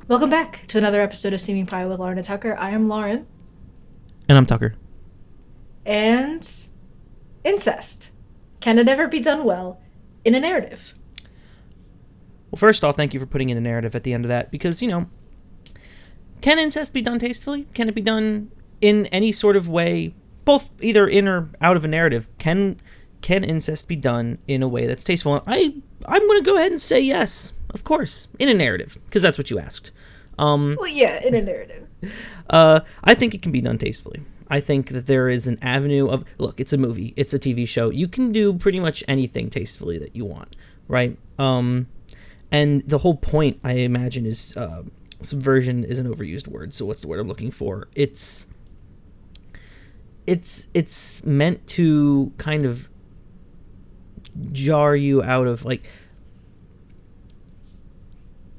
Welcome back to another episode of Steaming Pie with Lauren and Tucker. I am Lauren. And I'm Tucker. And incest. Can it ever be done well in a narrative? Well, first off, thank you for putting in a narrative at the end of that because, can incest be done tastefully? Can it be done in any sort of way, both either in or out of a narrative? Can incest be done in a way that's tasteful? I'm going to go ahead and say yes, of course, in a narrative, because that's what you asked. Well, yeah, in a narrative. I think it can be done tastefully. I think that there is an avenue of, look, it's a movie, it's a TV show. You can do pretty much anything tastefully that you want, right? And the whole point, I imagine, is subversion is an overused word. So what's the word I'm looking for? It's meant to kind of jar you out of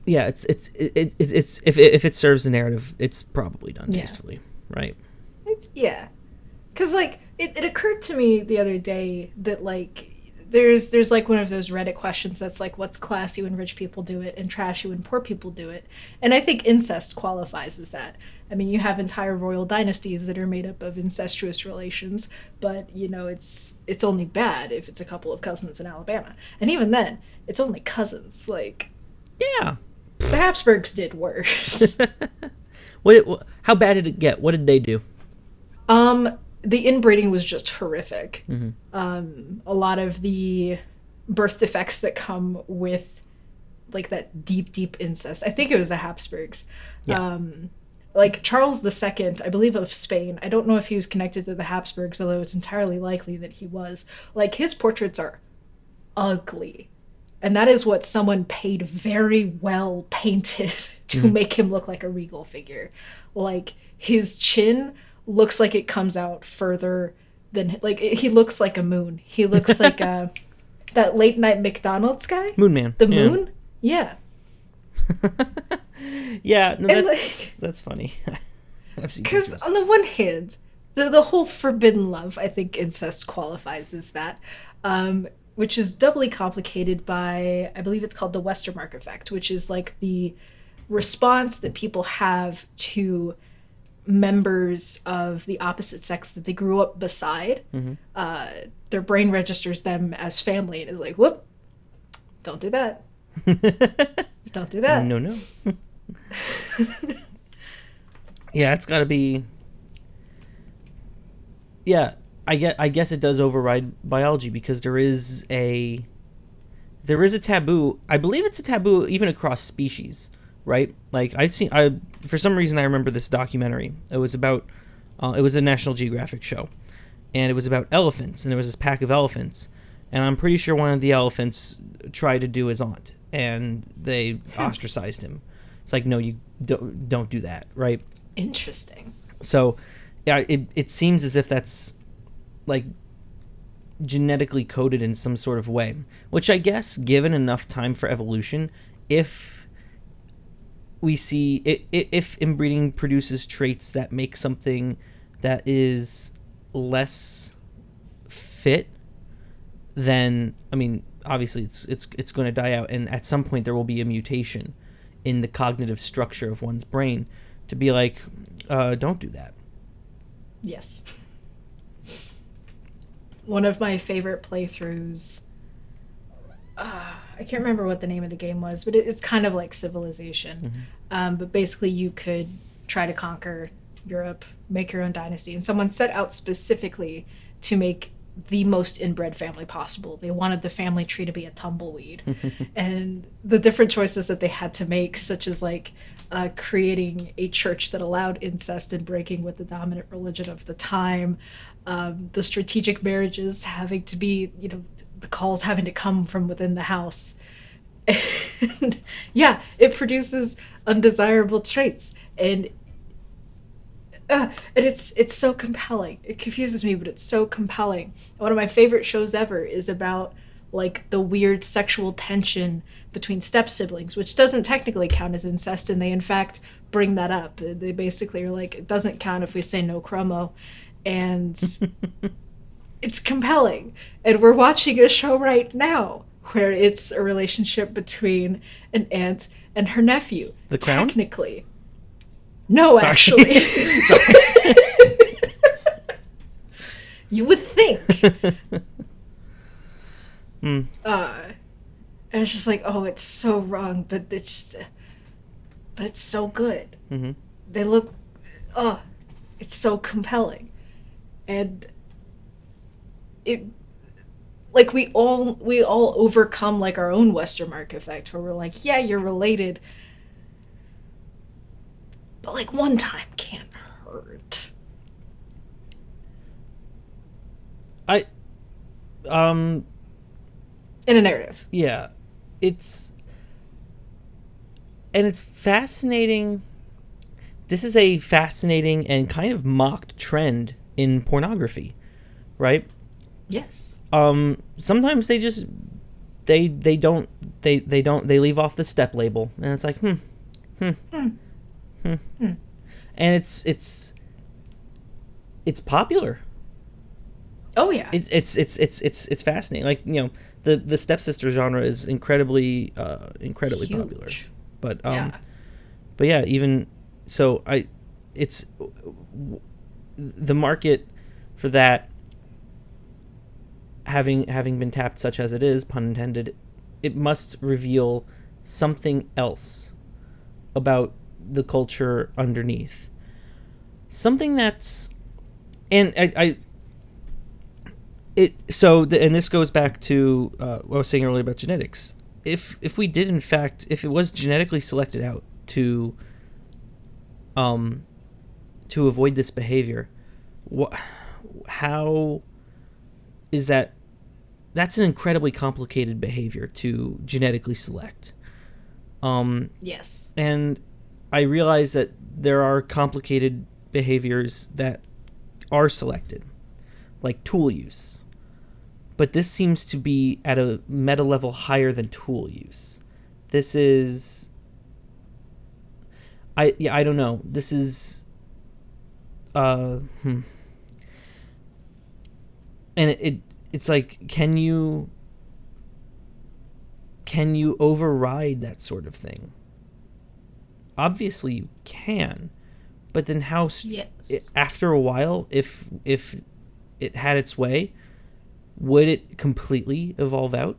it's if it serves the narrative, it's probably done tastefully, right? Because it occurred to me the other day that there's one of those Reddit questions that's like, what's classy when rich people do it and trashy when poor people do it? And I think incest qualifies as that. I mean, you have entire royal dynasties that are made up of incestuous relations, but it's only bad if it's a couple of cousins in Alabama, and even then, it's only cousins. Yeah, the Habsburgs did worse. How bad did it get? What did they do? The inbreeding was just horrific. Mm-hmm. A lot of the birth defects that come with that deep incest. I think it was the Habsburgs. Yeah. Charles II, I believe, of Spain. I don't know if he was connected to the Habsburgs, although it's entirely likely that he was. His portraits are ugly. And that is what someone paid very well painted to make him look like a regal figure. His chin looks like it comes out further than he looks like a moon. He looks like that late night McDonald's guy. Moon Man. The moon? Yeah. Yeah, no, that's funny. Because on the one hand, the whole forbidden love, I think incest qualifies as that, which is doubly complicated by, I believe it's called the Westermarck effect, which is the response that people have to members of the opposite sex that they grew up beside. Mm-hmm. Their brain registers them as family and is like, whoop, don't do that. Don't do that. No. Yeah, it's got to be. Yeah, I guess it does override biology because there is a taboo. I believe it's a taboo even across species, right? For some reason I remember this documentary. It was about it was a National Geographic show, and it was about elephants, and there was this pack of elephants, and I'm pretty sure one of the elephants tried to do his aunt, and they ostracized him. It's like, no, you don't do that, right? Interesting. So, yeah, it seems as if that's genetically coded in some sort of way, which I guess, given enough time for evolution, if we see if inbreeding produces traits that make something that is less fit, then I mean, obviously it's going to die out, and at some point there will be a mutation in the cognitive structure of one's brain to be like, don't do that. Yes. One of my favorite playthroughs, I can't remember what the name of the game was, but it's kind of like Civilization. Mm-hmm. But basically you could try to conquer Europe, make your own dynasty, and someone set out specifically to make the most inbred family possible. They wanted the family tree to be a tumbleweed. And the different choices that they had to make, such as creating a church that allowed incest and breaking with the dominant religion of the time, the strategic marriages having to be, the calls having to come from within the house. And yeah, it produces undesirable traits, and it's so compelling. It confuses me, but it's so compelling. One of my favorite shows ever is about the weird sexual tension between step siblings, which doesn't technically count as incest, and they in fact bring that up. They basically are like, it doesn't count if we say no chromo, and it's compelling. And we're watching a show right now where it's a relationship between an aunt and her nephew. The Crown? Technically. No, Sorry. actually. Sorry. You would think. Mm. And it's just like, oh, it's so wrong, but it's so good. Mm-hmm. They look, it's so compelling. And it, like, we all overcome, like, our own Westermark effect, where we're like, yeah, you're related, but, like, one time can't hurt. In a narrative. Yeah. It's fascinating. This is a fascinating and kind of mocked trend in pornography, right? Yes. Sometimes they just they leave off the step label, and it's like and it's popular. Oh yeah. It's fascinating. Like, you know, the stepsister genre is incredibly popular. But yeah, even so, it's the market for that having been tapped such as it is, pun intended, it must reveal something else about the culture underneath. Something that's, and and this goes back to what I was saying earlier about genetics. If we did, in fact, if it was genetically selected out to avoid this behavior, how is that? That's an incredibly complicated behavior to genetically select. Yes. And I realize that there are complicated behaviors that are selected, like tool use. But this seems to be at a meta level higher than tool use. This is... I don't know. This is... And it's like, can you override that sort of thing? Obviously you can, but then how? Yes. After a while, if it had its way, would it completely evolve out?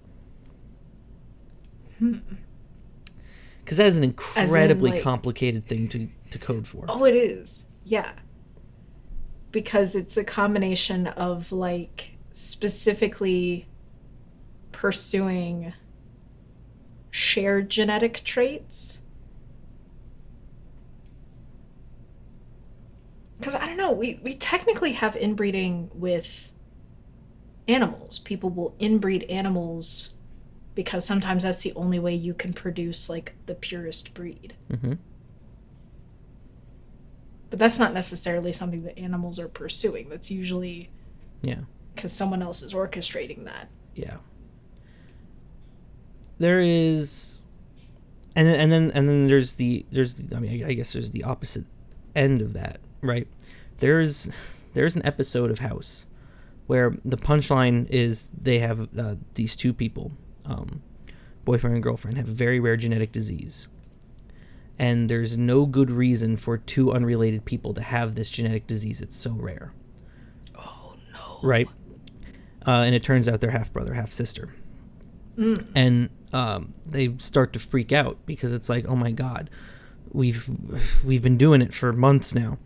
Because that is an incredibly complicated thing to code for. Oh, it is. Yeah. Because it's a combination of, like, specifically pursuing shared genetic traits. Because, I don't know, we technically have inbreeding with animals. People will inbreed animals because sometimes that's the only way you can produce, like, the purest breed. Mm-hmm. But that's not necessarily something that animals are pursuing. That's usually because someone else is orchestrating that. Yeah. There is, and then there's the I mean, I guess there's the opposite end of that, right? There's an episode of House where the punchline is they have these two people, boyfriend and girlfriend, have a very rare genetic disease. And there's no good reason for two unrelated people to have this genetic disease. It's so rare. Oh, no. Right? And it turns out they're half brother, half sister. Mm. And they start to freak out because it's like, oh my God, we've been doing it for months now.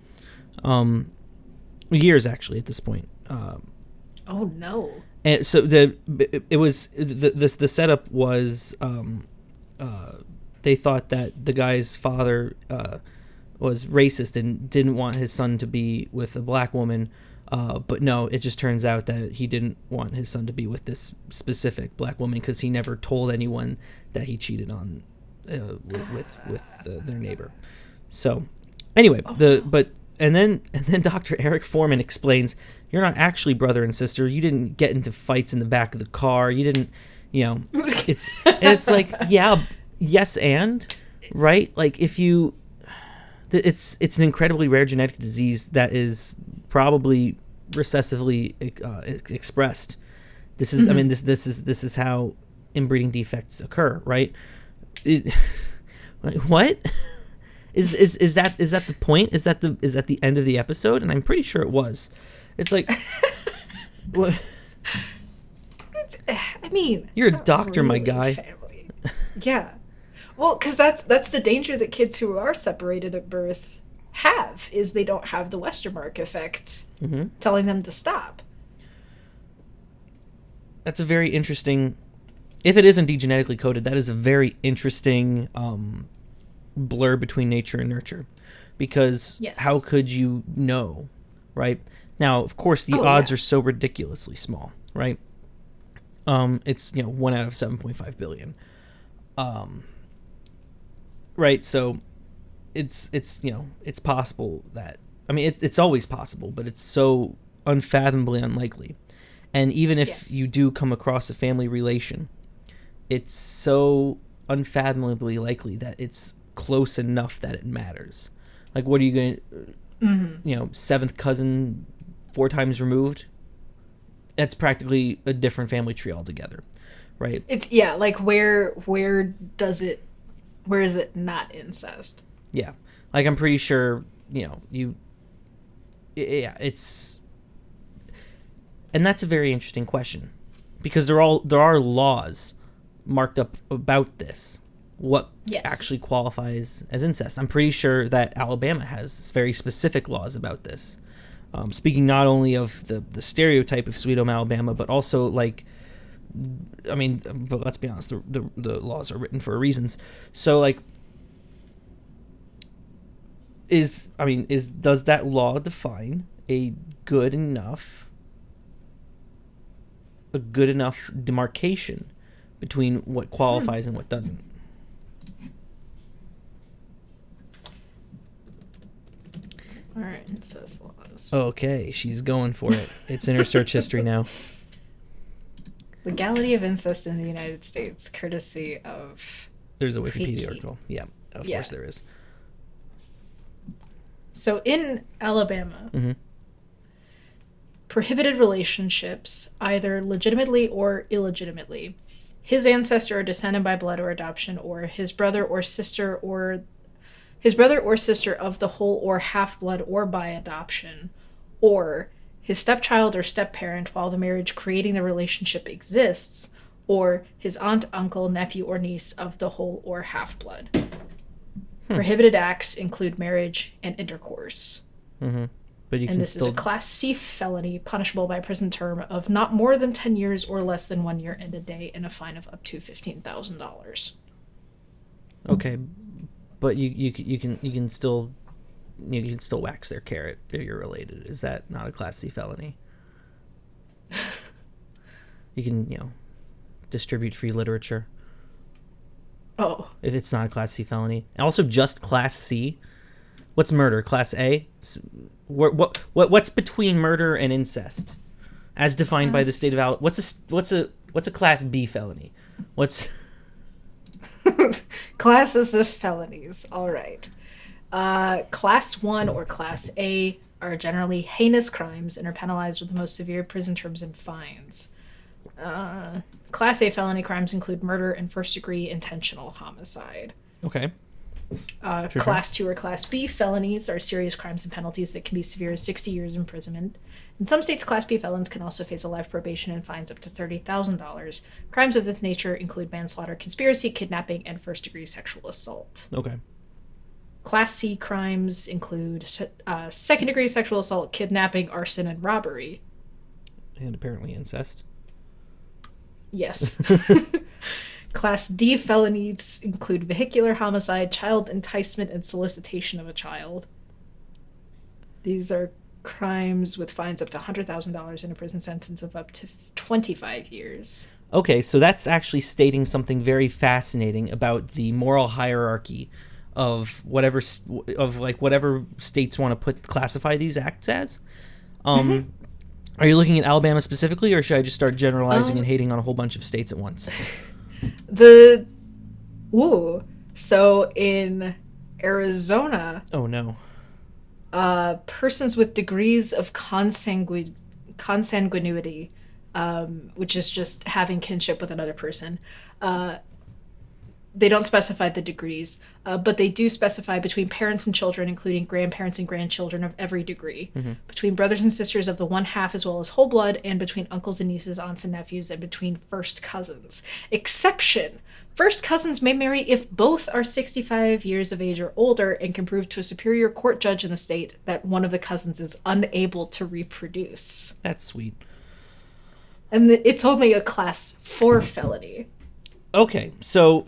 Years, actually, at this point. Oh, no. And so the setup was... they thought that the guy's father was racist and didn't want his son to be with a black woman. But no, it just turns out that he didn't want his son to be with this specific black woman because he never told anyone that he cheated on with their neighbor. So anyway, and then Dr. Eric Foreman explains, you're not actually brother and sister. You didn't get into fights in the back of the car. You didn't, it's like, yeah. Yes, and right, like if you, it's an incredibly rare genetic disease that is probably recessively expressed. This is, I mean, this is how inbreeding defects occur, right? What? Is that the point? Is that the end of the episode? And I'm pretty sure it was. It's like, what? I mean, You're a doctor, my really guy. family. Yeah. Well, because that's the danger that kids who are separated at birth have, is they don't have the Westermark effect telling them to stop. That's a very interesting. If it is indeed genetically coded, that is a very interesting blur between nature and nurture, because Yes. how could you know, right? Now, of course, the odds are so ridiculously small, right? It's 1 out of 7.5 billion, right? So it's it's possible that, I mean, it's always possible, but it's so unfathomably unlikely. And even if you do come across a family relation, it's so unfathomably likely that it's close enough that it matters. Like, what are you going to, seventh cousin 4 times removed? That's practically a different family tree altogether, right? It's, like, where is it not incest? Yeah. Like, I'm pretty sure, it's... And that's a very interesting question, because there are laws marked up about this. What actually qualifies as incest? I'm pretty sure that Alabama has very specific laws about this. Speaking not only of the stereotype of Sweet Home Alabama, but also, like, I mean, but let's be honest, the laws are written for reasons. So, like, does that law define a good enough demarcation between what qualifies and what doesn't? All right, incest laws. Okay, she's going for it. It's in her search history now. Legality of incest in the United States, courtesy of... There's a Wikipedia article. Yeah, of course there is. So in Alabama, prohibited relationships, either legitimately or illegitimately, his ancestor or descendant by blood or adoption, or his brother or sister of the whole or half-blood or by adoption, or his stepchild or step-parent while the marriage creating the relationship exists, or his aunt, uncle, nephew, or niece of the whole or half-blood. Prohibited acts include marriage and intercourse. But this is a Class C felony, punishable by a prison term of not more than 10 years or less than 1 year and a day, and a fine of up to $15,000. Okay, but you can still wax their carrot if you're related. Is that not a Class C felony? You can distribute free literature. Oh, if it's not a Class C felony, and also just Class C. What's murder? Class A? What's between murder and incest, as defined by the state of Alabama? What's a Class B felony? What's classes of felonies? All right. Class 1 or Class A are generally heinous crimes and are penalized with the most severe prison terms and fines. Class A felony crimes include murder and first-degree intentional homicide. Okay. Class 2 or Class B felonies are serious crimes and penalties that can be severe as 60 years imprisonment. In some states, Class B felons can also face a life probation and fines up to $30,000. Crimes of this nature include manslaughter, conspiracy, kidnapping, and first-degree sexual assault. Okay. Class C crimes include second-degree sexual assault, kidnapping, arson, and robbery. And apparently incest. Yes. Class D felonies include vehicular homicide, child enticement, and solicitation of a child. These are crimes with fines up to $100,000 and a prison sentence of up to 25 years. Okay, so that's actually stating something very fascinating about the moral hierarchy of whatever states want to classify these acts as. Are you looking at Alabama specifically, or should I just start generalizing and hating on a whole bunch of states at once? So in Arizona, oh no, persons with degrees of consanguinity, which is just having kinship with another person, they don't specify the degrees, but they do specify between parents and children, including grandparents and grandchildren of every degree, between brothers and sisters of the one half as well as whole blood, and between uncles and nieces, aunts and nephews, and between first cousins. Exception: first cousins may marry if both are 65 years of age or older and can prove to a superior court judge in the state that one of the cousins is unable to reproduce. That's sweet. And it's only a class 4 felony. Okay, so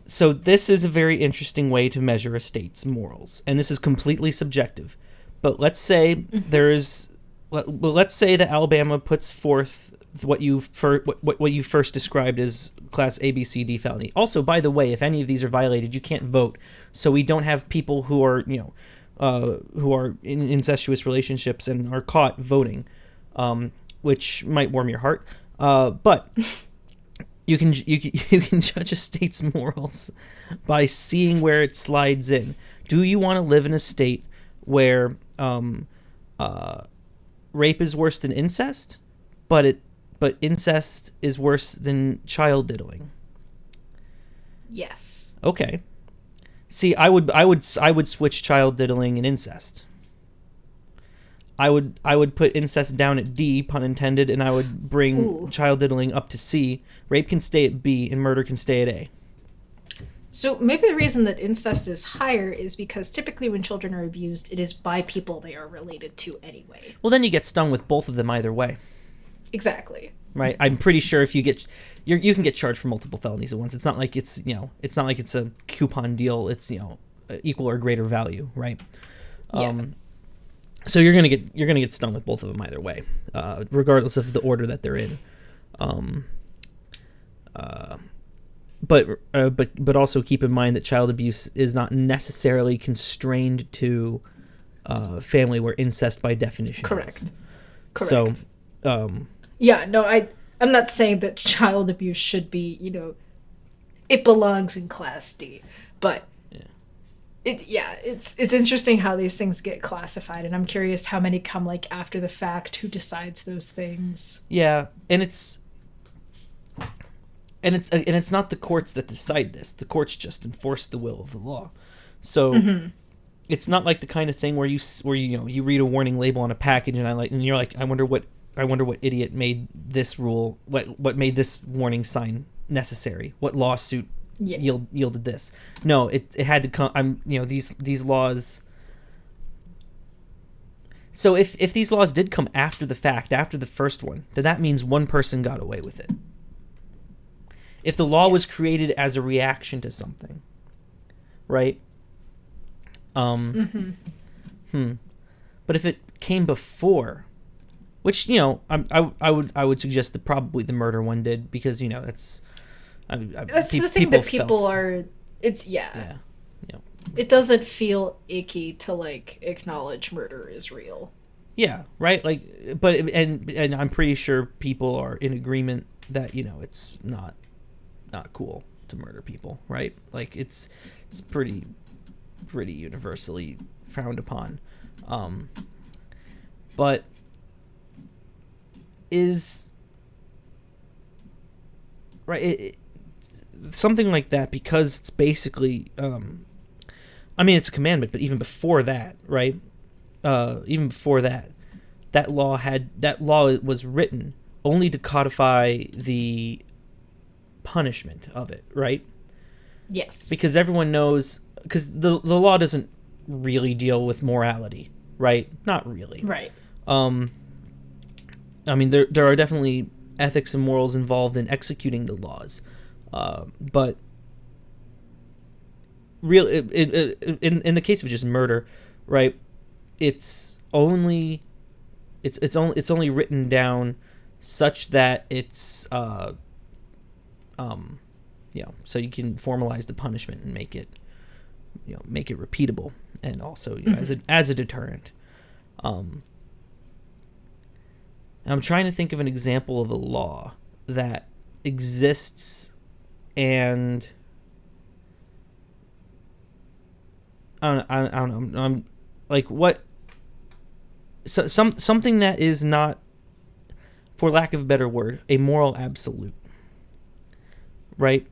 this is a very interesting way to measure a state's morals, and this is completely subjective. But let's say let's say that Alabama puts forth what you first described as class A, B, C, D felony. Also, by the way, if any of these are violated, you can't vote. So we don't have people who are who are in incestuous relationships and are caught voting, which might warm your heart. But you can judge a state's morals by seeing where it slides in. Do you want to live in a state where rape is worse than incest, but incest is worse than child diddling? Yes. Okay. See, I would switch child diddling and incest. I would put incest down at D, pun intended, and I would bring child diddling up to C. Rape can stay at B, and murder can stay at A. So maybe the reason that incest is higher is because typically when children are abused, it is by people they are related to anyway. Well, then you get stung with both of them either way. Exactly. Right. I'm pretty sure if you can get charged for multiple felonies at once. It's not like it's a coupon deal. It's equal or greater value, right? Yeah. So you're gonna get stung with both of them either way, regardless of the order that they're in. But also keep in mind that child abuse is not necessarily constrained to family, where incest by definition Correct. is. Correct. So, yeah, no, I'm not saying that child abuse should be, it belongs in class D, but it's interesting how these things get classified, and I'm curious how many come after the fact. Who decides those things? Yeah, and it's not the courts that decide this. The courts just enforce the will of the law. So it's not like the kind of thing where you read a warning label on a package and you're like, I wonder what idiot made this rule, what made this warning sign necessary, what lawsuit yielded this. No, it had to come. These laws. So if these laws did come after the fact, after the first one, then that means one person got away with it. If the law was created as a reaction to something, right? But if it came before, which I would suggest that probably the murder one did, because that's the thing that people are. It's yeah. It doesn't feel icky to acknowledge murder is real. Yeah, right. But I'm pretty sure people are in agreement that it's not cool to murder people, right? It's pretty universally frowned upon. But is right something like that, because it's basically it's a commandment, but even before that, right? Even before that law was written only to codify the punishment of it, right? Yes. Because everyone knows, because the law doesn't really deal with morality, right? Not really. Right. There are definitely ethics and morals involved in executing the laws, but in the case of just murder, right? It's only written down such that it's so you can formalize the punishment and make it repeatable, and also as a deterrent. I'm trying to think of an example of a law that exists and I don't know. I'm what? Something that is not, for lack of a better word, a moral absolute. Right?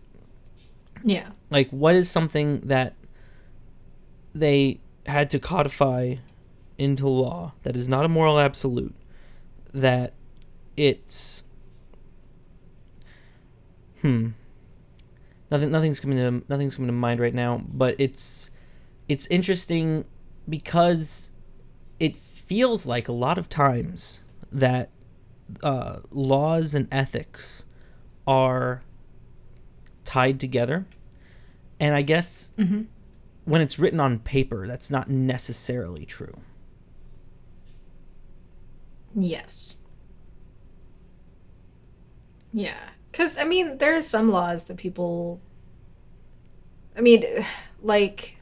Yeah. Like, what is something that they had to codify into law that is not a moral absolute, that it's nothing's coming to mind right now, but it's interesting because it feels like a lot of times that laws and ethics are tied together, and I guess when it's written on paper, that's not necessarily true. Yes. Yeah. Because, I mean, there are some laws that people... I mean, like...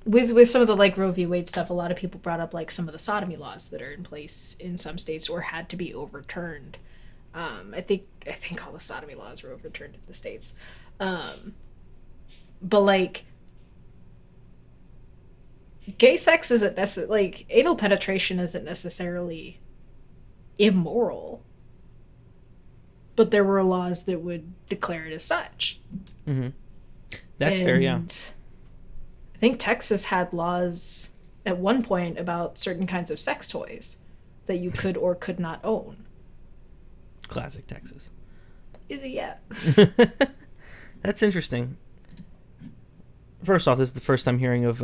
With some of the, like, Roe v. Wade stuff, a lot of people brought up, like, some of the sodomy laws that are in place in some states or had to be overturned. I think all the sodomy laws were overturned in the states. But, like... Gay sex isn't necessarily... Like, anal penetration isn't necessarily immoral. But there were laws that would declare it as such. Mm-hmm. That's fair, yeah. I think Texas had laws at one point about certain kinds of sex toys that you could or could not own. Classic Texas. Is it yet? That's interesting. First off, this is the first time hearing of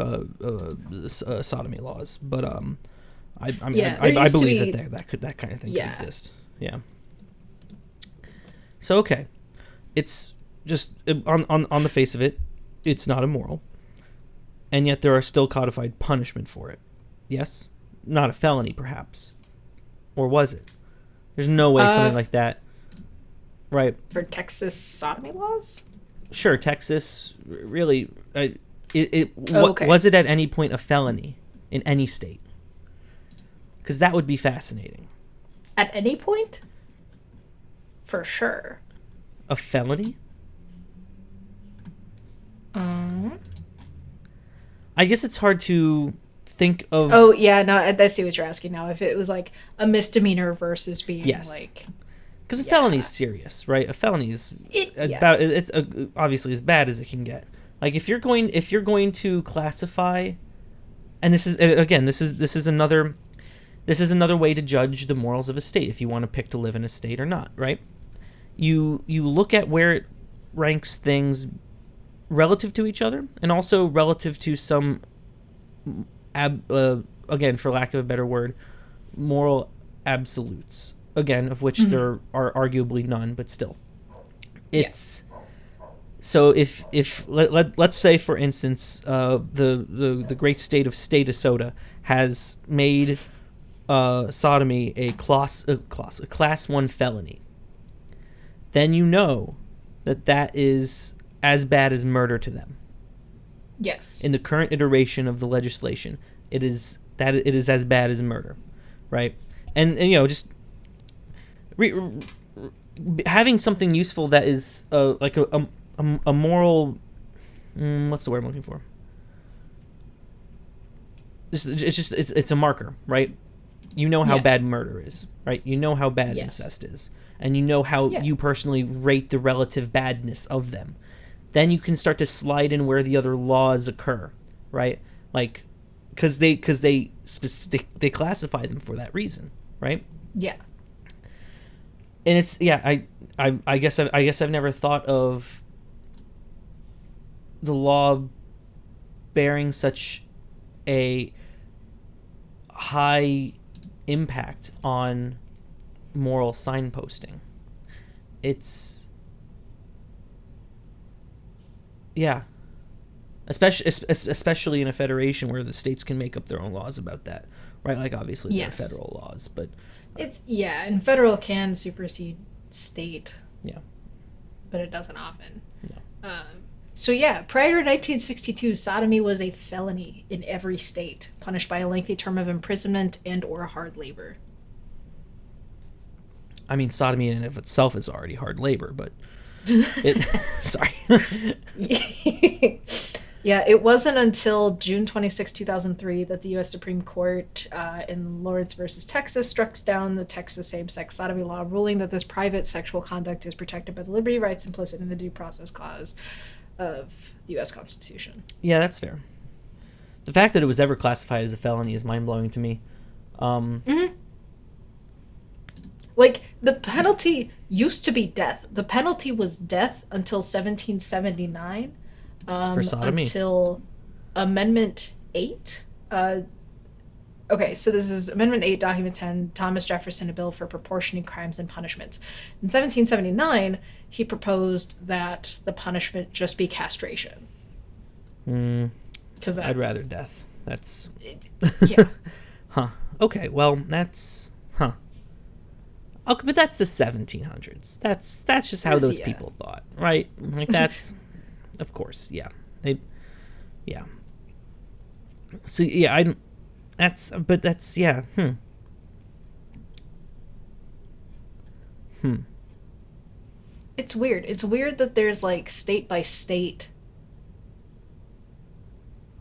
sodomy laws, but I believe that kind of thing could exist. Yeah. So okay, it's just on the face of it, it's not immoral, and yet there are still codified punishment for it. Yes, not a felony, perhaps, or was it? There's no way something like that, right? For Texas sodomy laws? Sure, Texas. Really, Okay. Was it at any point a felony in any state? Because that would be fascinating. At any point? For sure. A felony? I guess it's hard to think of... Oh, yeah, no, I see what you're asking now. If it was like a misdemeanor versus being like... Because a felony's serious, right? A felony is it's obviously as bad as it can get. Like if you're going to classify, and this is another way to judge the morals of a state, if you want to pick to live in a state or not, right? You look at where it ranks things relative to each other, and also relative to some, again, for lack of a better word, moral absolutes. Again, of which there are arguably none, but still, it's so. If let's say, for instance, the great state of State-a-Soda has made sodomy a class 1 felony, then you know that is as bad as murder to them. Yes. In the current iteration of the legislation, it is as bad as murder, right? And just having something useful that is like a moral, what's the word I'm looking for? It's a marker, right? You know how bad murder is, right? You know how bad incest is, and you know how you personally rate the relative badness of them. Then you can start to slide in where the other laws occur, right? Like, because they classify them for that reason, right? Yeah. And it's I guess I've never thought of the law bearing such a high impact on moral signposting. It's especially in a federation where the states can make up their own laws about that, right? Like obviously there are federal laws, but and federal can supersede state. Yeah. But it doesn't often. No. So prior to 1962, sodomy was a felony in every state, punished by a lengthy term of imprisonment and or hard labor. I mean, sodomy in and of itself is already hard labor, but sorry. Yeah, it wasn't until June 26, 2003 that the U.S. Supreme Court in Lawrence versus Texas struck down the Texas same-sex sodomy law, ruling that this private sexual conduct is protected by the liberty rights implicit in the Due Process Clause. of the U.S. Constitution. Yeah, that's fair. The fact that it was ever classified as a felony is mind-blowing to me. Like, the penalty used to be death. The penalty was death until 1779. For sodomy. Until Amendment 8. Okay, so this is Amendment 8, Document 10, Thomas Jefferson, a bill for proportioning crimes and punishments. In 1779, he proposed that the punishment just be castration. Because I'd rather death. That's... yeah. Huh. Okay, well, that's... Huh. Okay, but that's the 1700s. That's just how those people thought, right? Like, that's... Of course, yeah. Yeah. So, yeah, yeah. It's weird. It's weird that there's, like, state-by-state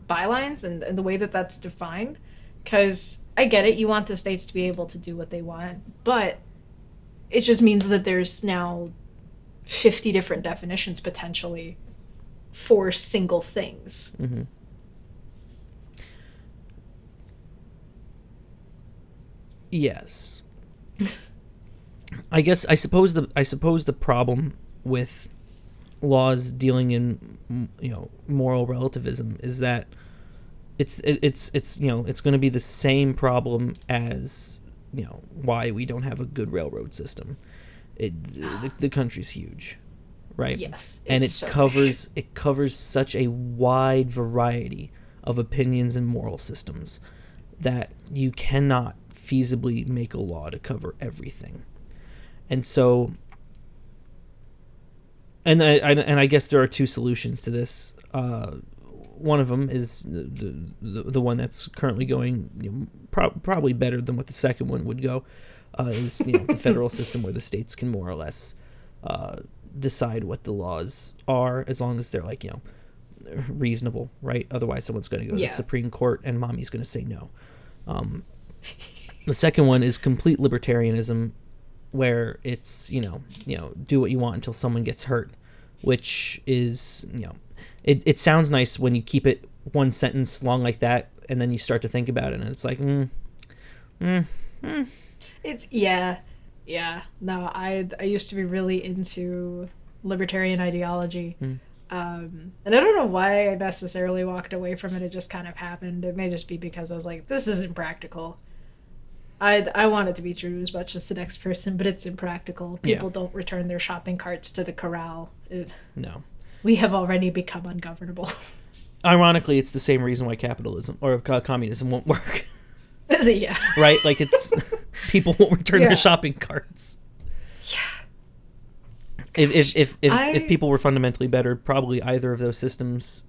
bylines and the way that that's defined. Because I get it, you want the states to be able to do what they want, but it just means that there's now 50 different definitions, potentially, for single things. Mm-hmm. Yes. I suppose the problem with laws dealing in moral relativism is that it's going to be the same problem as why we don't have a good railroad system. The country's huge, right? Yes, and it covers such a wide variety of opinions and moral systems that you cannot feasibly make a law to cover everything. And so, and I guess there are two solutions to this. One of them is the one that's currently going probably better than what the second one would go, is the federal system where the states can more or less decide what the laws are, as long as they're reasonable, right? Otherwise someone's going to go to the Supreme Court and mommy's going to say no. The second one is complete libertarianism, where it's do what you want until someone gets hurt, which is it sounds nice when you keep it one sentence long like that, and then you start to think about it, and it's like It's yeah. No, I used to be really into libertarian ideology. And I don't know why I necessarily walked away from it. It just kind of happened. It may just be because I was like, this isn't practical. I want it to be true as much as the next person, but it's impractical. People don't return their shopping carts to the corral. No. We have already become ungovernable. Ironically, it's the same reason why capitalism or communism won't work. Yeah. Right? Like, it's people won't return their shopping carts. Yeah. If people were fundamentally better, probably either of those systems,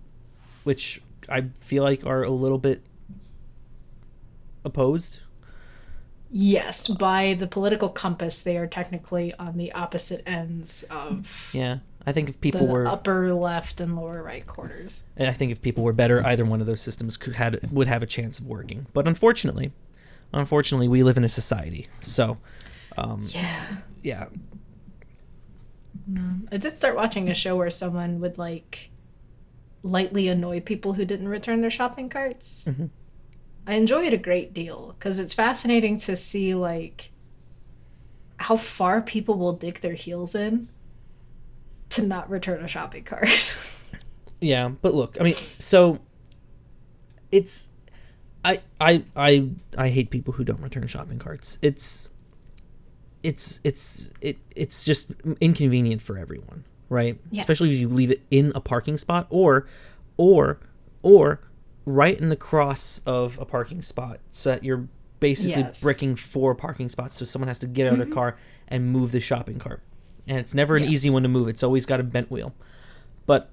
which I feel like are a little bit opposed. Yes, by the political compass, they are technically on the opposite ends of. Yeah, I think if people were upper left and lower right quarters. I think if people were better, either one of those systems would have a chance of working. But unfortunately, we live in a society. So, yeah. I did start watching a show where someone would lightly annoy people who didn't return their shopping carts. Mm-hmm. I enjoy it a great deal because it's fascinating to see how far people will dig their heels in to not return a shopping cart. Yeah, but look, I mean, so it's I hate people who don't return shopping carts. It's just inconvenient for everyone, right? Yeah. Especially if you leave it in a parking spot or right in the cross of a parking spot, so that you're basically bricking 4 parking spots, so someone has to get out of their car and move the shopping cart. And it's never an easy one to move. It's always got a bent wheel. But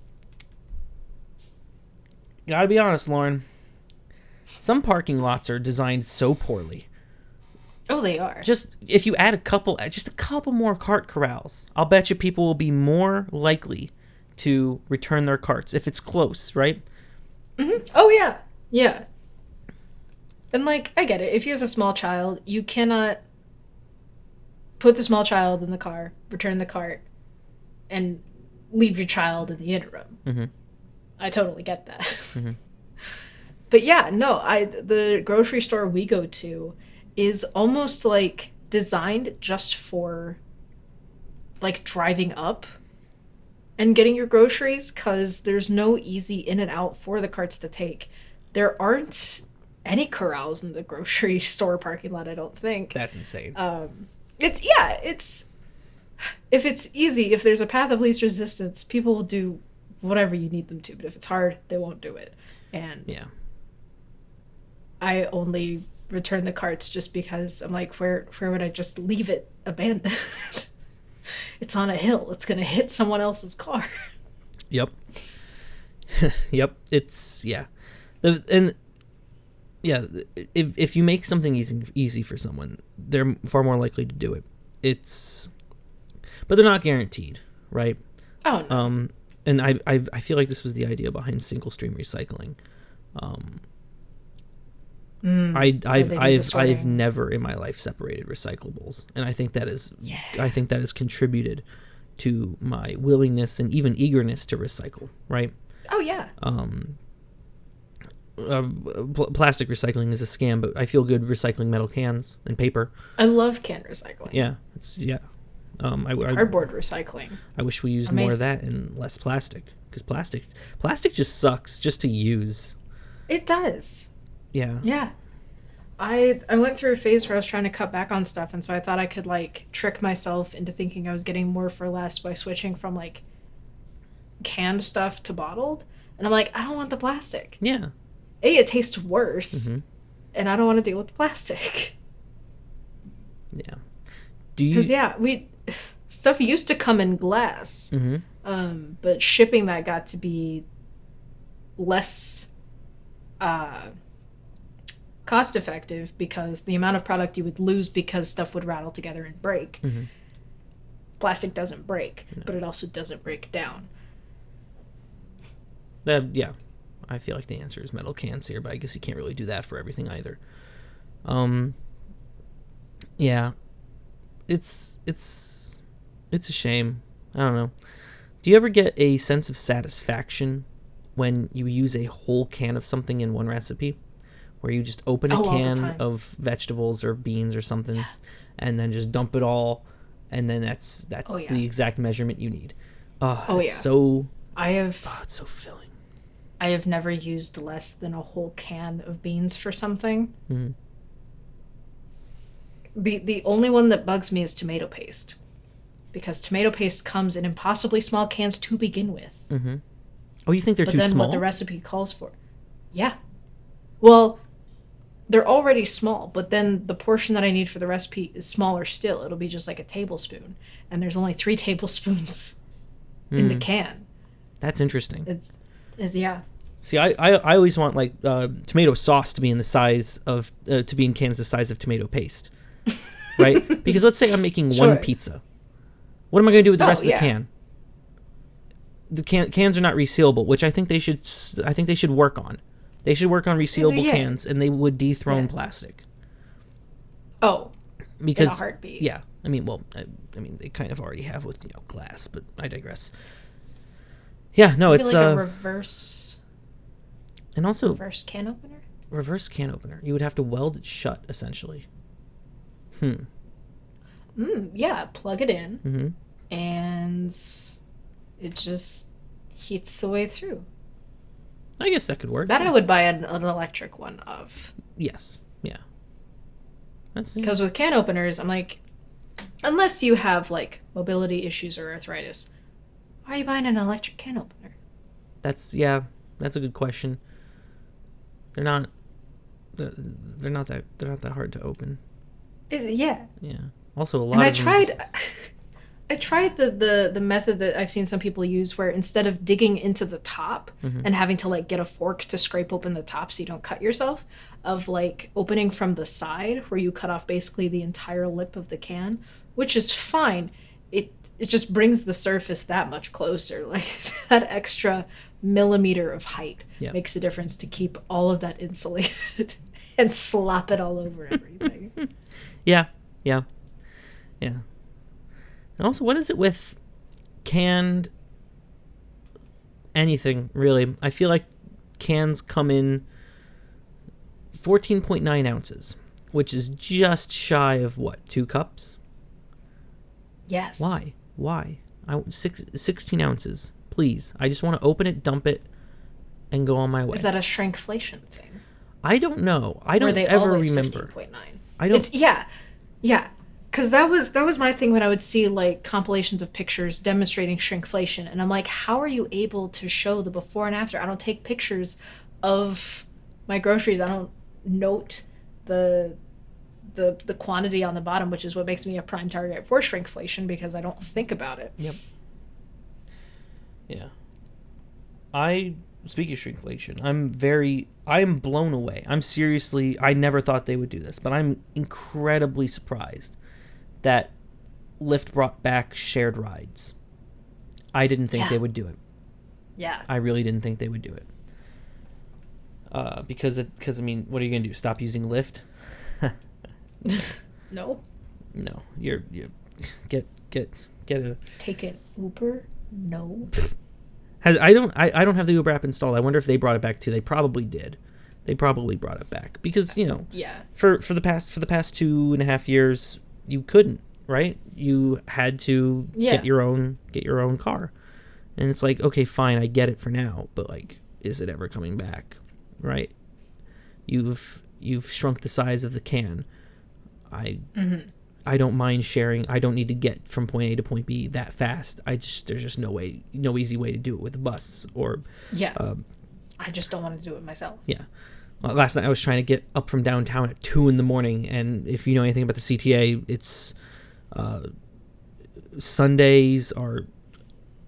gotta be honest, Lauren, some parking lots are designed so poorly. Oh, they are. Just if you add a couple more cart corrals, I'll bet you people will be more likely to return their carts if it's close, right? Mm-hmm. Oh, yeah. And, I get it. If you have a small child, you cannot put the small child in the car, return the cart, and leave your child in the interim. Mm-hmm. I totally get that. Mm-hmm. But yeah, no, the grocery store we go to is almost like designed just for like driving up and getting your groceries, because there's no easy in and out for the carts to take. There aren't any corrals in the grocery store parking lot, I don't think. That's insane. It's if it's easy, if there's a path of least resistance, people will do whatever you need them to. But if it's hard, they won't do it. And yeah. I only return the carts just because I'm like, where would I just leave it abandoned? It's on a hill. It's gonna hit someone else's car. Yep. Yep. It's yeah. If you make something easy for someone, they're far more likely to do it. But they're not guaranteed, right? Oh no. And I feel like this was the idea behind single stream recycling. I've never in my life separated recyclables, and I think that has contributed to my willingness and even eagerness to recycle, right? Oh yeah. Plastic recycling is a scam, but I feel good recycling metal cans and paper. I love can recycling. Yeah, Cardboard recycling. I wish we used more of that and less plastic, because plastic just sucks just to use. It does. Yeah. Yeah. I went through a phase where I was trying to cut back on stuff, and so I thought I could like trick myself into thinking I was getting more for less by switching from like canned stuff to bottled. And I'm like, I don't want the plastic. Yeah. It tastes worse, Mm-hmm. and I don't want to deal with the plastic. Yeah. Do you? Because stuff used to come in glass, but shipping that got to be less cost effective because the amount of product you would lose because stuff would rattle together and break. Mm-hmm. Plastic doesn't break, but it also doesn't break down. Yeah. I feel like the answer is metal cans here, but I guess you can't really do that for everything either. Yeah. It's a shame. I don't know. Do you ever get a sense of satisfaction when you use a whole can of something in one recipe? Where you just open a can of vegetables or beans or something, and then just dump it all, and then that's the exact measurement you need. It's so fulfilling. I have never used less than a whole can of beans for something. Mm-hmm. The only one that bugs me is tomato paste, because tomato paste comes in impossibly small cans to begin with. Mm-hmm. Oh, you think they're too small? But then what the recipe calls for. Yeah. Well, they're already small, but then the portion that I need for the recipe is smaller still. It'll be just like a tablespoon, and there's only 3 tablespoons in the can. That's interesting. It's yeah. See, I always want like tomato sauce to be in the size of to be in cans the size of tomato paste, right? Because let's say I'm making one pizza. What am I going to do with the rest of the can? The cans are not resealable, which I think they should work on. They should work on resealable cans, and they would dethrone plastic. Oh, because in a heartbeat. Yeah, I mean, they kind of already have with glass, but I digress. Yeah, no, maybe it's like a reverse. And also reverse can opener. Reverse can opener. You would have to weld it shut, essentially. Yeah, plug it in, Mm-hmm. and it just heats the way through. I guess that could work. That I would buy an electric one of. Yes. Yeah. Because with can openers, I'm like, unless you have like mobility issues or arthritis, why are you buying an electric can opener? That's a good question. They're not that hard to open. Yeah. Yeah. Also, a lot. And I tried the method that I've seen some people use, where instead of digging into the top and having to like get a fork to scrape open the top so you don't cut yourself, of like opening from the side, where you cut off basically the entire lip of the can, which is fine. It just brings the surface that much closer. Like that extra millimeter of height makes a difference to keep all of that insulated and slap it all over everything. Yeah. And also, what is it with canned anything really. I feel like cans come in 14.9 ounces, which is just shy of what, 2 cups? Yes. Why? 16 ounces, please. I just want to open it, dump it, and go on my way. Is that a shrinkflation thing? I don't know. I don't ever remember. 15.9. I don't. It's, yeah. Because that was my thing when I would see like compilations of pictures demonstrating shrinkflation, and I'm like, how are you able to show the before and after? I don't take pictures of my groceries. I don't note the quantity on the bottom, which is what makes me a prime target for shrinkflation, because I don't think about it. Yep. Yeah. Speaking of shrinkflation, I am blown away. I never thought they would do this, but I'm incredibly surprised that Lyft brought back shared rides. I didn't think they would do it. Yeah. I really didn't think they would do it. Because I mean, what are you gonna do? Stop using Lyft? No. No, you get a. Take an Uber? No. I don't have the Uber app installed. I wonder if they brought it back too. They probably did. They probably brought it back because Yeah. For the past 2.5 years you couldn't, right? You had to get your own car, and it's like, okay, fine, I get it for now, but like, is it ever coming back, right? You've shrunk the size of the can. I don't mind sharing. I don't need to get from point A to point B that fast. There's just no easy way to do it with a bus or. Yeah. I just don't want to do it myself. Yeah. Well, last night I was trying to get up from downtown at 2 a.m, and if you know anything about the CTA, it's Sundays are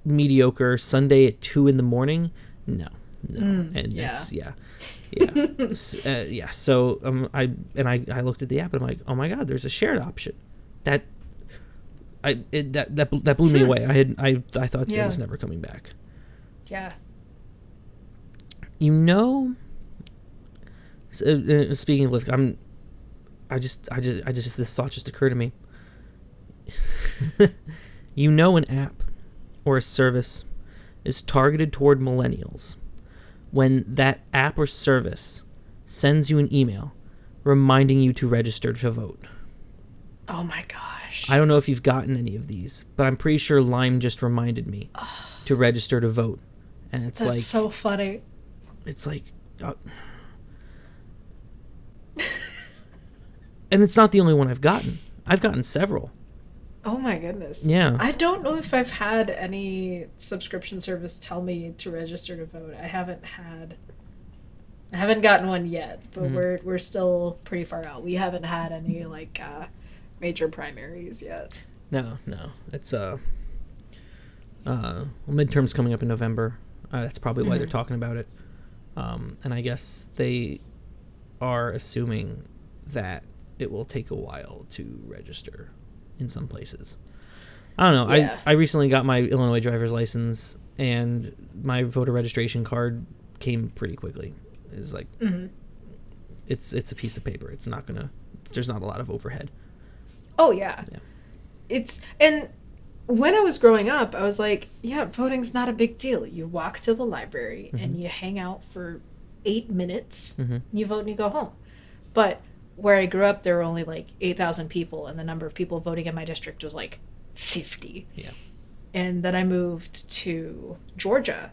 mediocre. Sunday at 2 a.m, no, and that's yeah. So I looked at the app and I'm like, oh my god, there's a shared option. That blew me away. I thought that was never coming back. Yeah. Speaking of Lyft, this thought just occurred to me. An app or a service is targeted toward millennials when that app or service sends you an email reminding you to register to vote. Oh my gosh. I don't know if you've gotten any of these, but I'm pretty sure Lime just reminded me to register to vote. And it's That's so funny. It's like... and it's not the only one I've gotten. I've gotten several. Oh my goodness. Yeah. I don't know if I've had any subscription service tell me to register to vote. I haven't gotten one yet, but we're still pretty far out. We haven't had any major primaries yet. No. It's midterms coming up in November. That's probably why they're talking about it. And I guess they are assuming that it will take a while to register in some places. I don't know. Yeah. I recently got my Illinois driver's license, and my voter registration card came pretty quickly. It's like it's a piece of paper. It's not gonna. There's not a lot of overhead. Oh yeah. And when I was growing up, I was like, yeah, voting's not a big deal. You walk to the library and you hang out for 8 minutes, you vote and you go home. But where I grew up, there were only 8,000 people, and the number of people voting in my district was 50. Yeah. And then I moved to Georgia,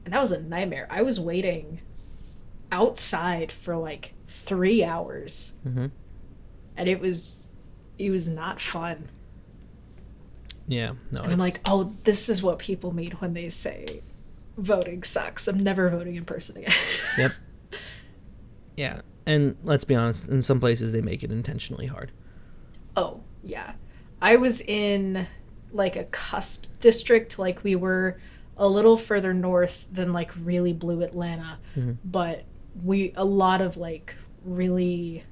and that was a nightmare. I was waiting outside for 3 hours. And it was not fun. Yeah. No. And I'm like, oh, this is what people mean when they say voting sucks. I'm never voting in person again. Yep. Yeah. And let's be honest, in some places they make it intentionally hard. Oh, yeah. I was in a cusp district, we were a little further north than really blue Atlanta, but a lot of really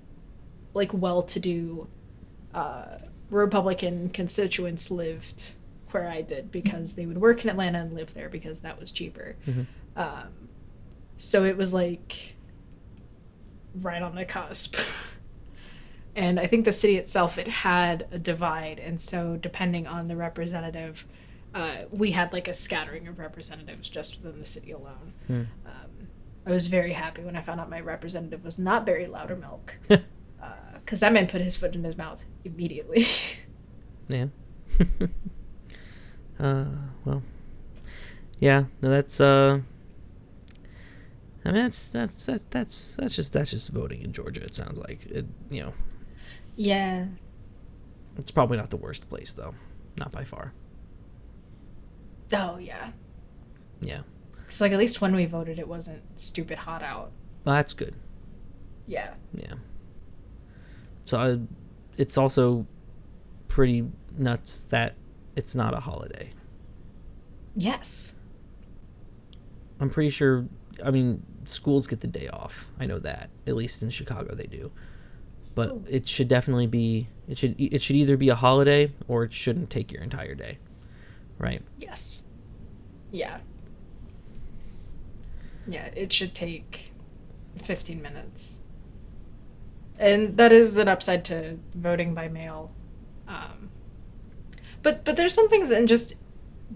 well-to-do Republican constituents lived where I did, because they would work in Atlanta and live there because that was cheaper. So it was right on the cusp. And I think the city itself, it had a divide, and so depending on the representative, we had like a scattering of representatives just within the city alone. Hmm. I was very happy when I found out my representative was not Barry Loudermilk, because that man put his foot in his mouth immediately. Yeah. Well, yeah. No, that's I mean, that's just voting in Georgia. It sounds like it. Yeah. It's probably not the worst place though, not by far. Oh yeah. Yeah. It's like at least when we voted, it wasn't stupid hot out. Well, that's good. Yeah. Yeah. So it's also pretty nuts that it's not a holiday. Yes. I'm pretty sure. I mean, schools get the day off. I know that. At least in Chicago, they do. But it should definitely be. It should either be a holiday or it shouldn't take your entire day. Right. Yes. Yeah. Yeah, it should take 15 minutes. And that is an upside to voting by mail. But there's some things in just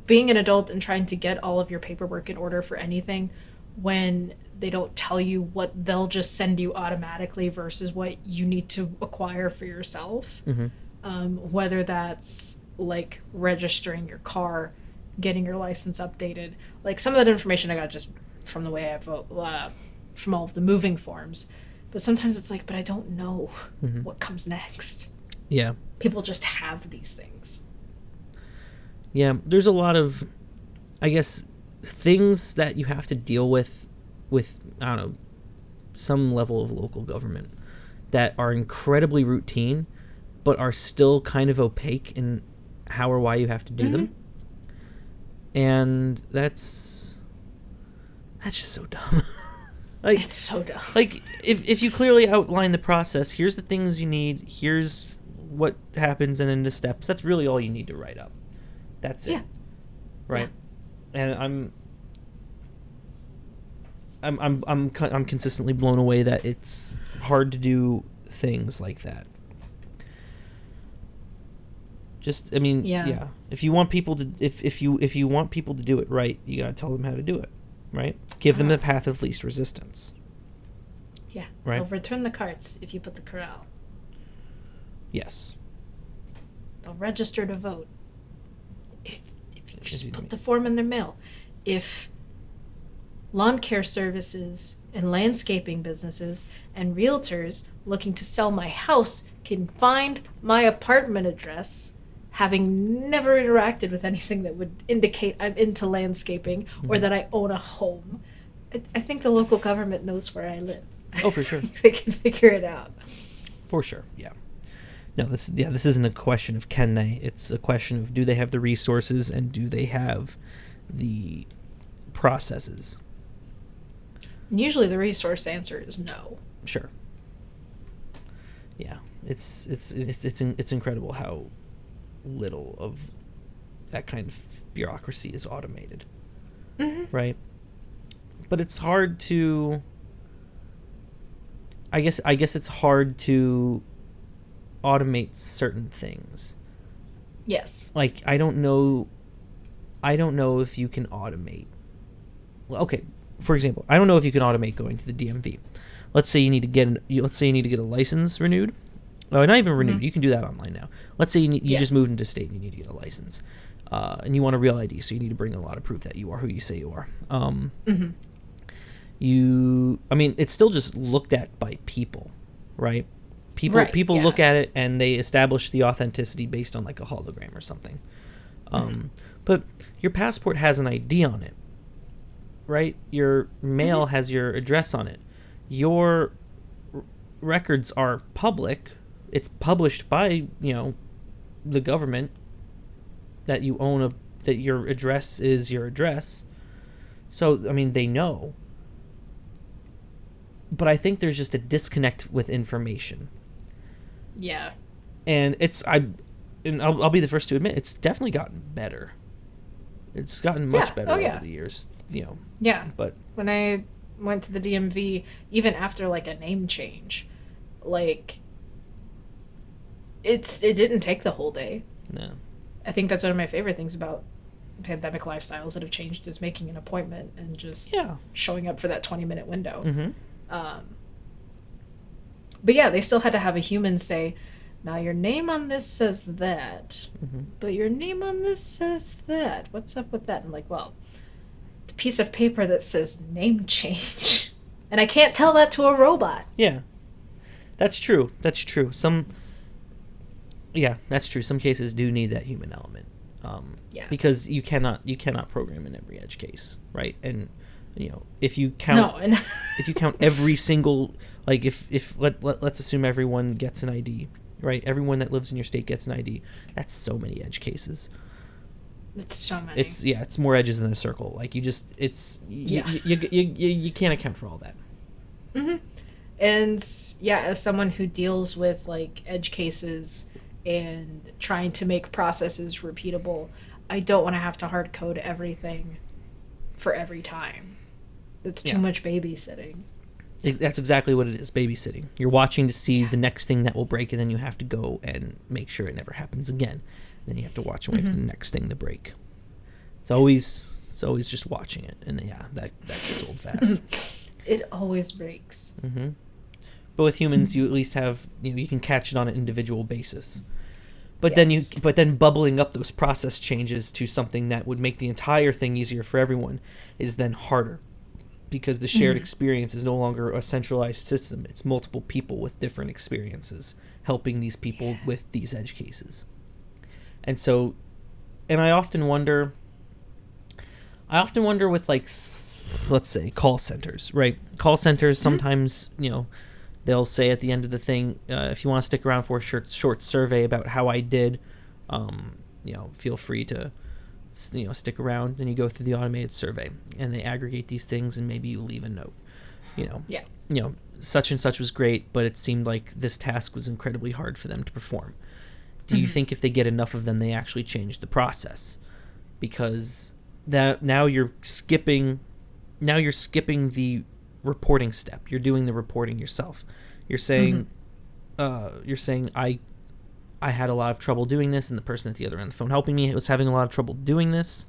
being an adult and trying to get all of your paperwork in order for anything when they don't tell you what they'll just send you automatically versus what you need to acquire for yourself. Mm-hmm. Whether that's like registering your car, getting your license updated. Like some of that information I got just from the way I vote, from all of the moving forms. But sometimes it's like, but I don't know what comes next. Yeah. People just have these things. Yeah, there's a lot of, I guess, things that you have to deal with, I don't know, some level of local government that are incredibly routine, but are still kind of opaque in how or why you have to do them. And that's just so dumb. Like, it's so dumb. Like, if you clearly outline the process, here's the things you need, here's what happens, and then the steps, that's really all you need to write up. That's it. Yeah. Right? Yeah. And I'm consistently blown away that it's hard to do things like that. Just, I mean, yeah. If you want people to, if you want people to do it right, you gotta tell them how to do it, right? Give them the path of least resistance. Yeah. Right. They'll return the carts if you put the corral. Yes. They'll register to vote if you just put the form in their mail. If lawn care services and landscaping businesses and realtors looking to sell my house can find my apartment address, having never interacted with anything that would indicate I'm into landscaping or that I own a home, I think the local government knows where I live. Oh, for sure. They can figure it out. For sure, yeah. No, this isn't a question of can they. It's a question of do they have the resources and do they have the processes. And usually the resource answer is no. Sure. Yeah, it's incredible how little of that kind of bureaucracy is automated. Right? But it's hard to I guess it's hard to automate certain things. Yes. Like I don't know if you can automate. Well, okay, for example, I don't know if you can automate going to the DMV. Let's say you need to get a license renewed. Oh, not even renewed. You can do that online now. Let's say you just moved into state and you need to get a license. And you want a real ID, so you need to bring a lot of proof that you are who you say you are. It's still just looked at by people, right? People look at it and they establish the authenticity based on like a hologram or something. But your passport has an ID on it, right? Your mail has your address on it. Your records are public. It's published by, the government that you own that your address is your address. So, I mean, they know. But I think there's just a disconnect with information. Yeah. And I'll be the first to admit, it's definitely gotten better. It's gotten much better over the years, Yeah. But when I went to the DMV, even after like a name change, like it didn't take the whole day. No. I think that's one of my favorite things about pandemic lifestyles that have changed is making an appointment and just Yeah. showing up for that 20-minute window. Mm-hmm. But yeah, they still had to have a human say, now your name on this says that, but your name on this says that. What's up with that? And like, well, the piece of paper that says name change. And I can't tell that to a robot. Yeah. That's true. That's true. Yeah, that's true. Some cases do need that human element. Yeah. Because you cannot program in every edge case, right? And if you count if you count every single, like if let's assume everyone gets an ID, right? Everyone that lives in your state gets an ID. That's so many edge cases. It's so many. It's more edges than a circle. Like you can't account for all that. Mm-hmm. And yeah, as someone who deals with like edge cases and trying to make processes repeatable, I don't want to have to hard code everything for every time. It's too much babysitting. That's exactly what it is, babysitting. You're watching to see the next thing that will break, and then you have to go and make sure it never happens again. Then you have to watch and wait for the next thing to break. It's always just watching it, and that gets old fast. It always breaks. Mm-hmm. But with humans, you at least have you can catch it on an individual basis. But then bubbling up those process changes to something that would make the entire thing easier for everyone is then harder, because the shared experience is no longer a centralized system. It's multiple people with different experiences helping these people with these edge cases. And so, and I often wonder with, like, let's say call centers, right? Call centers sometimes, they'll say at the end of the thing, if you want to stick around for a short survey about how I did, feel free to, stick around. And you go through the automated survey, and they aggregate these things, and maybe you leave a note. Such and such was great, but it seemed like this task was incredibly hard for them to perform. Do you think if they get enough of them, they actually change the process? Because now you're skipping the reporting step. You're doing the reporting yourself. You're saying I had a lot of trouble doing this, and the person at the other end of the phone helping me was having a lot of trouble doing this.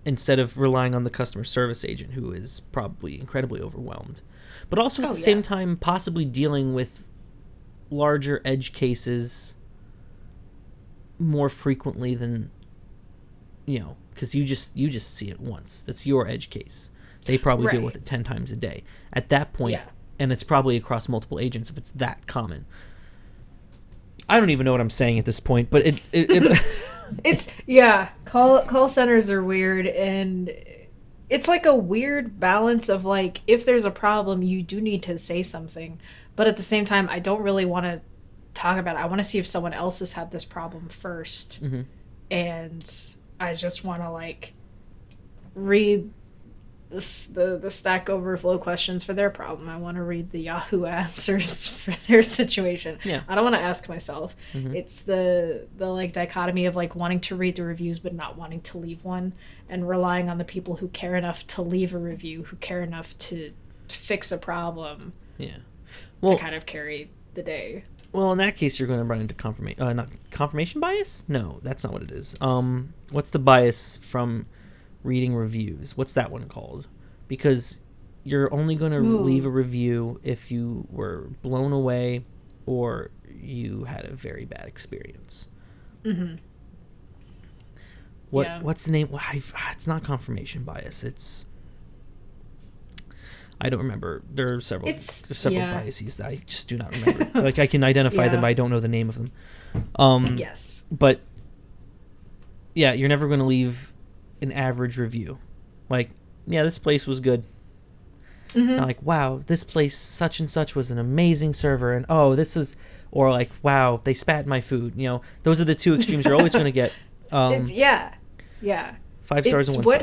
Instead of relying on the customer service agent, who is probably incredibly overwhelmed, but also at the same time possibly dealing with larger edge cases more frequently than because you just see it once. That's your edge case. They probably deal with it 10 times a day at that point, and it's probably across multiple agents if it's that common. I don't even know what I'm saying at this point, but it it's call centers are weird, and it's like a weird balance of, like, if there's a problem, you do need to say something, but at the same time, I don't really want to talk about it. I want to see if someone else has had this problem first, and I just want to, like, read the Stack Overflow questions for their problem. I want to read the Yahoo answers for their situation. I don't want to ask myself. It's the like dichotomy of, like, wanting to read the reviews but not wanting to leave one, and relying on the people who care enough to leave a review, who care enough to fix a problem to kind of carry the day. Well, in that case, you're going to run into confirmation bias? No, that's not what it is. What's the bias from reading reviews? What's that one called? Because you're only going to leave a review if you were blown away or you had a very bad experience. What's the name? Well, it's not confirmation bias. It's, I don't remember. There are several biases that I just do not remember. Like, I can identify them, but I don't know the name of them. But yeah, you're never going to leave an average review. Like, this place was good. Not like, wow, this place such and such was an amazing server, and or like, wow, they spat in my food. Those are the two extremes you're always going to get. 5 stars and 1 star.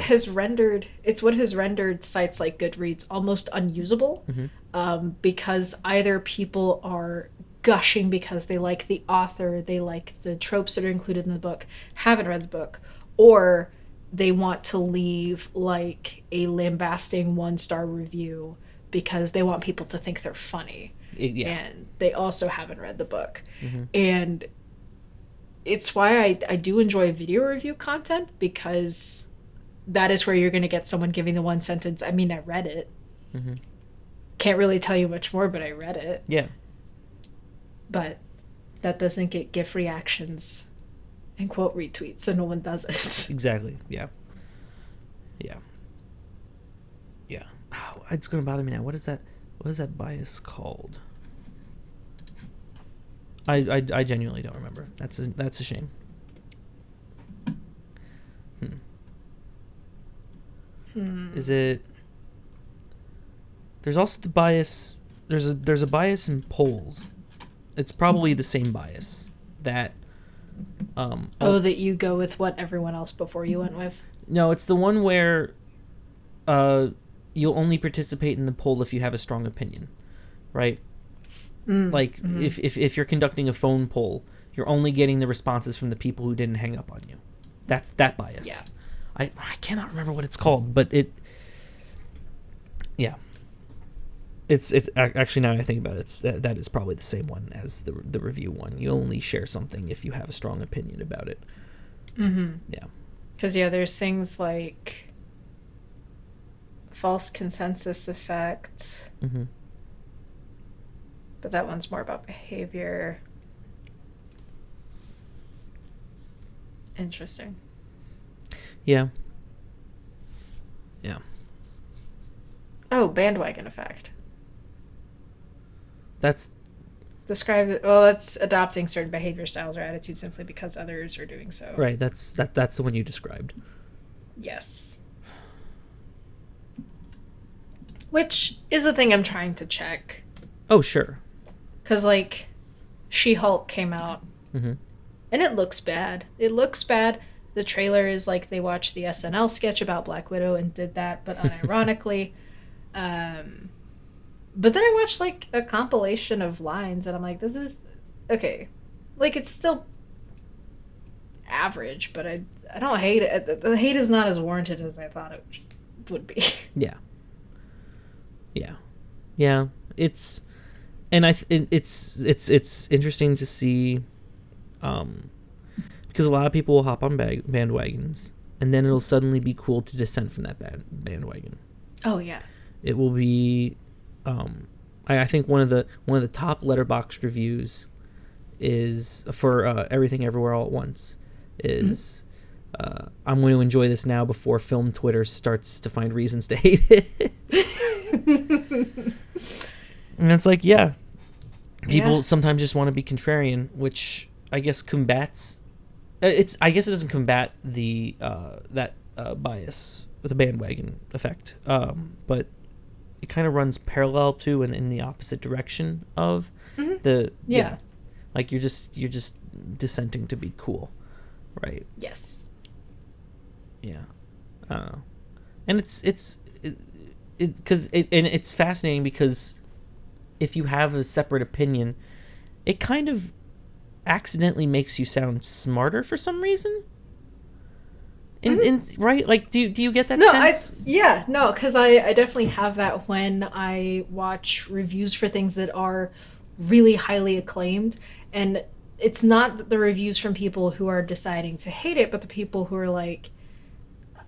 It's what has rendered sites like Goodreads almost unusable, because either people are gushing because they like the author, they like the tropes that are included in the book, haven't read the book, or they want to leave, like, a lambasting 1-star review because they want people to think they're funny. And they also haven't read the book. And it's why I do enjoy video review content, because that is where you're going to get someone giving the one sentence, I mean, I read it. Mm-hmm. Can't really tell you much more, but I read it. Yeah. But that doesn't get GIF reactions and quote retweets, so no one does it. Exactly. Yeah. Yeah. Yeah. Oh, it's gonna bother me now. What is that bias called? I genuinely don't remember. That's a shame. Is it? There's also the bias. There's a bias in polls. It's probably the same bias that. That you go with what everyone else before you went with? No, it's the one where you'll only participate in the poll if you have a strong opinion, right? Like, if you're conducting a phone poll, you're only getting the responses from the people who didn't hang up on you. That's that bias. Yeah. I cannot remember what it's called, but it... Yeah. It's actually, now I think about it, that is probably the same one as the review one. You only share something if you have a strong opinion about it. Mm-hmm. Yeah. Because, there's things like false consensus effect. Mm-hmm. But that one's more about behavior. Interesting. Yeah. Yeah. Oh, bandwagon effect. That's... Describe it. Well, that's adopting certain behavior styles or attitudes simply because others are doing so. Right, that's the one you described. Yes. Which is a thing I'm trying to check. Oh, sure. Because, like, She-Hulk came out. Mm-hmm. And it looks bad. It looks bad. The trailer is like they watched the SNL sketch about Black Widow and did that, but unironically. But then I watched, like, a compilation of lines, and I'm like, this is... Okay. Like, it's still average, but I don't hate it. The hate is not as warranted as I thought it would be. Yeah. Yeah. Yeah. It's... And it's interesting to see, because a lot of people will hop on bandwagons, and then it'll suddenly be cool to dissent from that bandwagon. Oh yeah, it will be. I think one of the top Letterboxd reviews is for Everything Everywhere All at Once. Is I'm going to enjoy this now before film Twitter starts to find reasons to hate it. And it's like, yeah, people sometimes just want to be contrarian, which I guess combats. I guess it doesn't combat the that bias with the bandwagon effect, but it kind of runs parallel to and in the opposite direction of the like you're just dissenting to be cool, right? Yes. Yeah, I don't know, and it's fascinating because if you have a separate opinion, it kind of accidentally makes you sound smarter for some reason. Right? Like, do you get that sense? Because I definitely have that when I watch reviews for things that are really highly acclaimed, and it's not the reviews from people who are deciding to hate it, but the people who are like,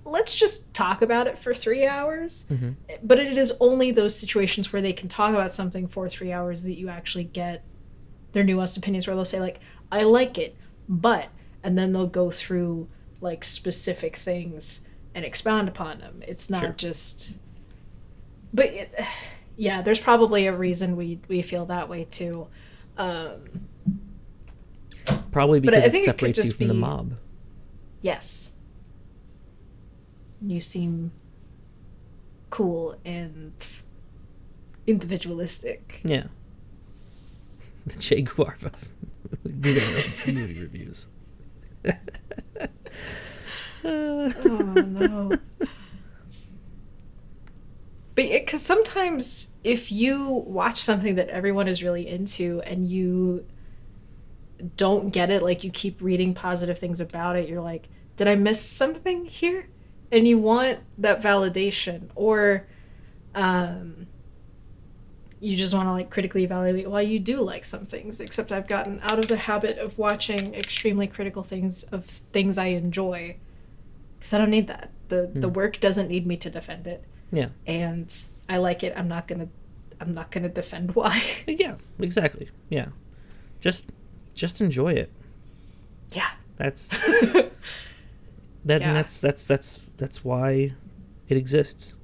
let's just talk about it for 3 hours. Mm-hmm. But it is only those situations where they can talk about something for 3 hours that you actually get their nuanced opinions, where they'll say, like, I like it, but, and then they'll go through, like, specific things and expound upon them. It's not just... But, there's probably a reason we feel that way, too. Probably because it separates you from the mob. Yes. You seem cool and individualistic. Yeah. The Che Guevara movie reviews. Oh, no. But because sometimes if you watch something that everyone is really into and you don't get it, like you keep reading positive things about it, you're like, did I miss something here? And you want that validation, or you just want to like critically evaluate why you do like some things. Except I've gotten out of the habit of watching extremely critical things of things I enjoy, because I don't need that. The work doesn't need me to defend it. Yeah. And I like it. I'm not gonna defend why. Yeah, exactly. Yeah. Just enjoy it. Yeah. That's Yeah. that's why it exists.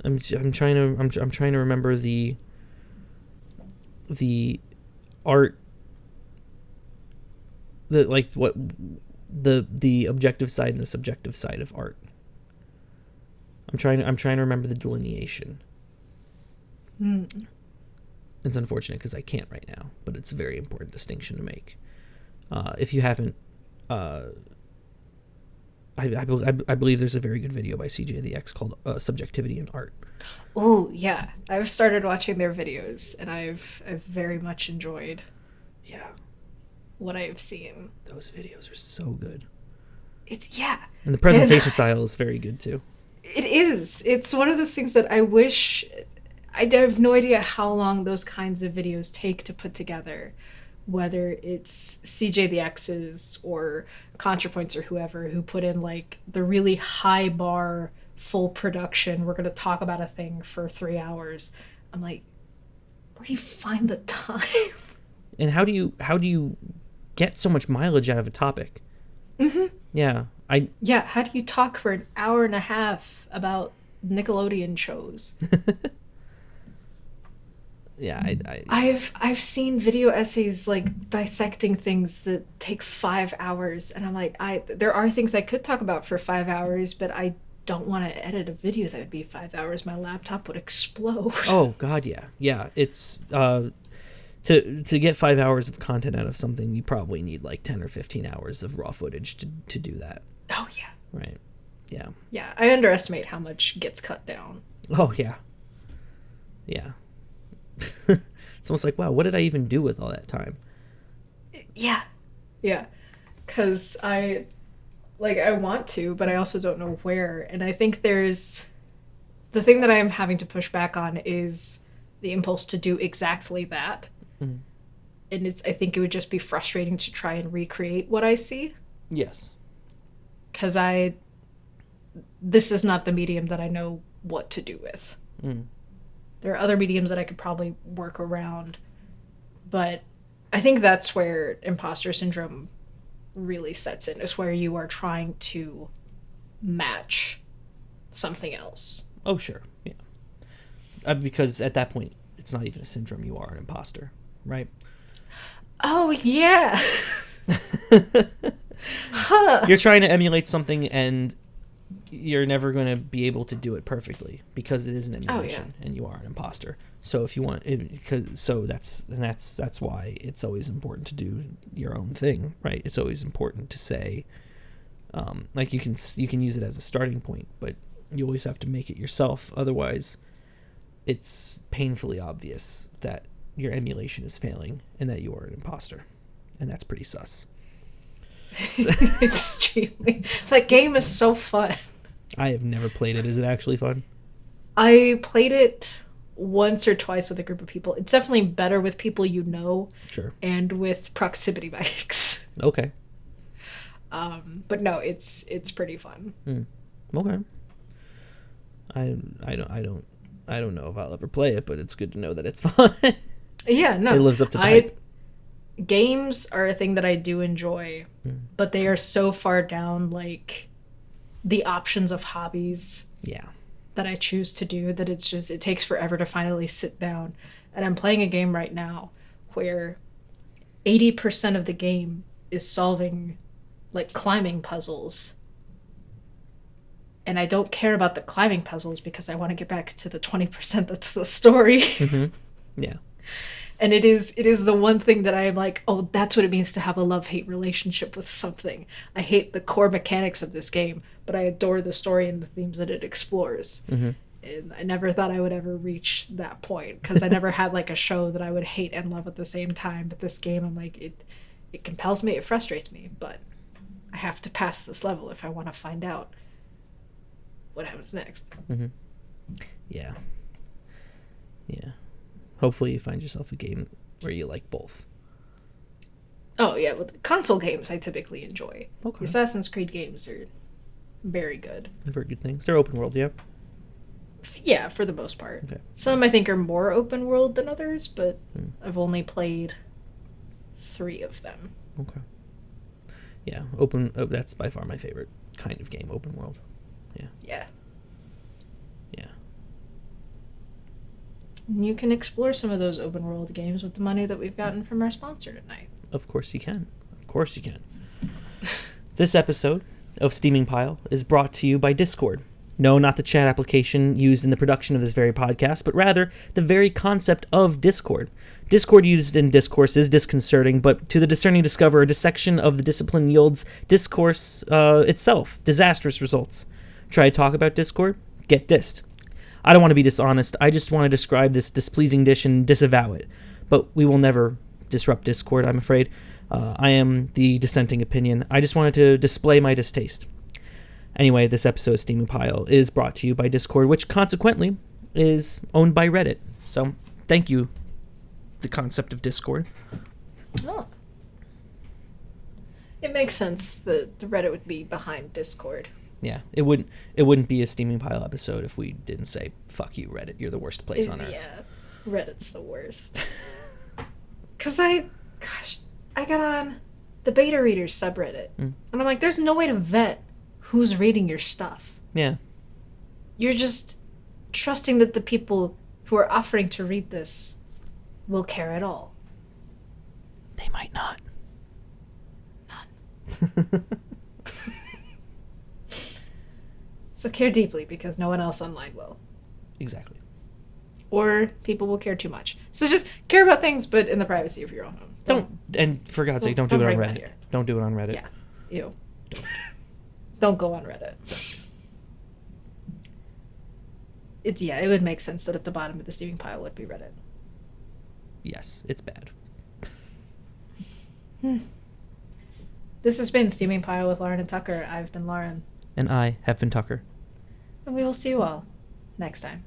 I'm trying to remember the art, the objective side and the subjective side of art. I'm trying to remember the delineation. It's unfortunate because I can't right now, but it's a very important distinction to make. If you haven't, I believe there's a very good video by CJ the X called Subjectivity in Art. Oh, yeah. I've started watching their videos, and I've very much enjoyed what I've seen. Those videos are so good. And the presentation style is very good, too. It is. It's one of those things that I wish... I have no idea how long those kinds of videos take to put together, whether it's CJ the X's or ContraPoints or whoever who put in like the really high bar full production. We're going to talk about a thing for 3 hours. I'm like, where do you find the time? And how do you get so much mileage out of a topic? Mm-hmm. Yeah, how do you talk for an hour and a half about Nickelodeon shows? Yeah, I've seen video essays like dissecting things that take 5 hours, and I'm like, there are things I could talk about for 5 hours, but I don't want to edit a video that would be 5 hours. My laptop would explode. Oh God, yeah. It's to get 5 hours of content out of something, you probably need like 10 or 15 hours of raw footage to do that. Oh yeah. Right. Yeah. Yeah, I underestimate how much gets cut down. Oh yeah. Yeah. It's almost like, wow, what did I even do with all that time? Yeah. Because I want to, but I also don't know where. And I think there's... The thing that I am having to push back on is the impulse to do exactly that. Mm-hmm. And I think it would just be frustrating to try and recreate what I see. Yes. Because this is not the medium that I know what to do with. Mm. There are other mediums that I could probably work around, but I think that's where imposter syndrome really sets in, is where you are trying to match something else. Oh, sure. Yeah. Because at that point, it's not even a syndrome. You are an imposter, right? Oh, yeah. You're trying to emulate something, and you're never going to be able to do it perfectly because it is an emulation, and you are an imposter. So if you want, that's why it's always important to do your own thing, right? It's always important to say, like you can use it as a starting point, but you always have to make it yourself. Otherwise, it's painfully obvious that your emulation is failing and that you are an imposter, and that's pretty sus. Extremely. That game is so fun. I have never played it. Is it actually fun? I played it once or twice with a group of people. It's definitely better with people you know. Sure. And with proximity mics. Okay. But no, it's pretty fun. Okay. I don't know if I'll ever play it, but it's good to know that it's fun. Yeah, no. It lives up to the hype. Games are a thing that I do enjoy, but they are so far down, like, the options of hobbies that I choose to do that it takes forever to finally sit down. And I'm playing a game right now where 80% of the game is solving, like, climbing puzzles. And I don't care about the climbing puzzles because I want to get back to the 20% that's the story. Mm-hmm. Yeah. And it is the one thing that I am like, oh, that's what it means to have a love-hate relationship with something. I hate the core mechanics of this game, but I adore the story and the themes that it explores. Mm-hmm. And I never thought I would ever reach that point because I never had like a show that I would hate and love at the same time. But this game, I'm like, it compels me, it frustrates me, but I have to pass this level if I want to find out what happens next. Mm-hmm. Yeah. Yeah. Hopefully you find yourself a game where you like both. Oh, yeah, with console games I typically enjoy. Okay. The Assassin's Creed games are very good. They're very good things. They're open world, yeah? Yeah, for the most part. Okay. Some I think are more open world than others, but I've only played 3 of them. Okay. Yeah, that's by far my favorite kind of game, open world. Yeah. Yeah. Yeah. And you can explore some of those open world games with the money that we've gotten from our sponsor tonight. Of course you can. Of course you can. This episode of Steaming Pile is brought to you by Discord. No, not the chat application used in the production of this very podcast, but rather the very concept of Discord. Discord used in discourse is disconcerting, but to the discerning discoverer, dissection of the discipline yields discourse itself. Disastrous results. Try to talk about Discord? Get dissed. I don't want to be dishonest. I just want to describe this displeasing dish and disavow it. But we will never disrupt Discord, I'm afraid. I am the dissenting opinion. I just wanted to display my distaste. Anyway, this episode of Steaming Pile is brought to you by Discord, which consequently is owned by Reddit. So, thank you, the concept of Discord. Oh. It makes sense that the Reddit would be behind Discord. Yeah, it wouldn't be a Steaming Pile episode if we didn't say, fuck you, Reddit, you're the worst place on earth. Yeah, Reddit's the worst. Because I got on the beta readers subreddit, and I'm like, there's no way to vet who's reading your stuff. Yeah. You're just trusting that the people who are offering to read this will care at all. They might not. None. So care deeply, because no one else online will. Exactly. Or people will care too much. So just care about things, but in the privacy of your own home. Don't and for God's sake, don't do it on Reddit. Don't do it on Reddit. Yeah. Ew. Don't go on Reddit. It would make sense that at the bottom of the steaming pile would be Reddit. Yes, it's bad. This has been Steaming Pile with Lauren and Tucker. I've been Lauren. And I have been Tucker. And we will see you all next time.